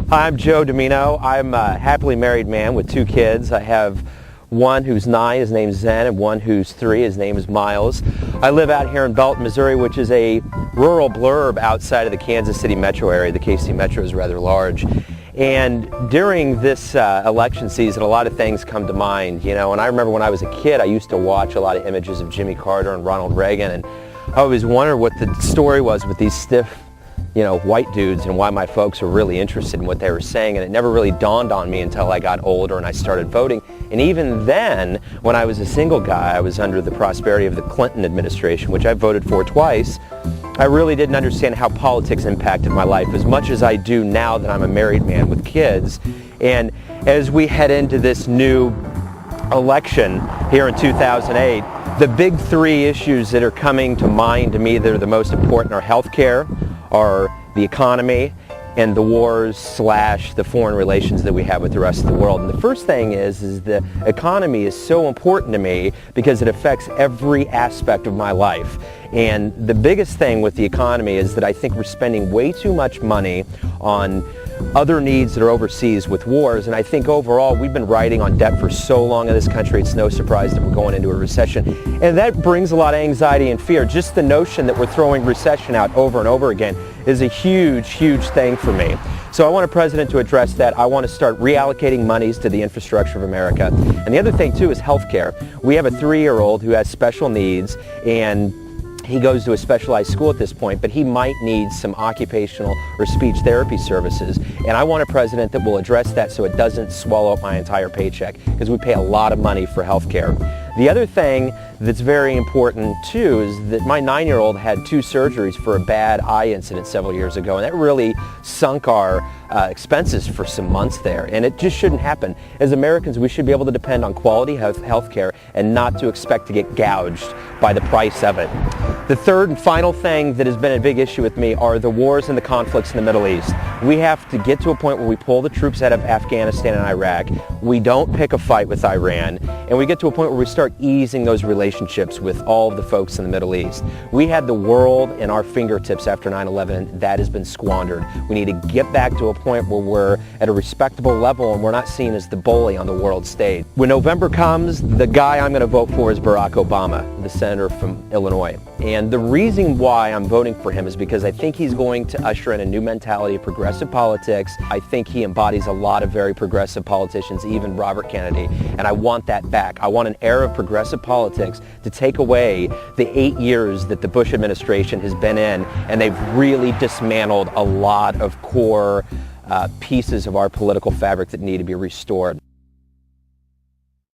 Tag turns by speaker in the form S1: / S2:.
S1: Hi, I'm Joe Domino. I'm a happily married man with 2 kids. I have one who's 9, his name's Zen, and one who's 3, his name is Miles. I live out here in Belton, Missouri, which is a rural blurb outside of the Kansas City metro area. The KC Metro is rather large. And during this election season, a lot of things come to mind, and I remember when I was a kid, I used to watch a lot of images of Jimmy Carter and Ronald Reagan, and I always wondered what the story was with these stiff, white dudes and why my folks were really interested in what they were saying, and it never really dawned on me until I got older and I started voting. And even then, when I was a single guy, I was under the prosperity of the Clinton administration, which I voted for twice. I really didn't understand how politics impacted my life as much as I do now that I'm a married man with kids. And as we head into this new election here in 2008, the big 3 issues that are coming to mind to me that are the most important are healthcare, are the economy, and the wars / the foreign relations that we have with the rest of the world. And the first thing is the economy is so important to me because it affects every aspect of my life. And the biggest thing with the economy is that I think we're spending way too much money on other needs that are overseas with wars, and I think overall we've been riding on debt for so long in this country, it's no surprise that we're going into a recession. And that brings a lot of anxiety and fear. Just the notion that we're throwing recession out over and over again is a huge, huge thing for me. So I want a president to address that. I want to start reallocating monies to the infrastructure of America. And the other thing too is healthcare. We have a 3-year-old who has special needs, and he goes to a specialized school at this point, but he might need some occupational or speech therapy services. And I want a president that will address that so it doesn't swallow up my entire paycheck, because we pay a lot of money for health care. The other thing that's very important too is that my 9-year-old had 2 surgeries for a bad eye incident several years ago, and that really sunk our expenses for some months there, and it just shouldn't happen. As Americans, we should be able to depend on quality health care and not to expect to get gouged by the price of it. The third and final thing that has been a big issue with me are the wars and the conflicts in the Middle East. We have to get to a point where we pull the troops out of Afghanistan and Iraq, we don't pick a fight with Iran, and we get to a point where we start easing those relationships with all of the folks in the Middle East. We had the world in our fingertips after 9/11, and that has been squandered. We need to get back to a point where we're at a respectable level and we're not seen as the bully on the world stage. When November comes, the guy I'm going to vote for is Barack Obama, the senator from Illinois. And the reason why I'm voting for him is because I think he's going to usher in a new mentality of progressive politics. I think he embodies a lot of very progressive politicians, even Robert Kennedy, and I want that back. I want an era of progressive politics to take away the 8 years that the Bush administration has been in, and they've really dismantled a lot of core pieces of our political fabric that need to be restored.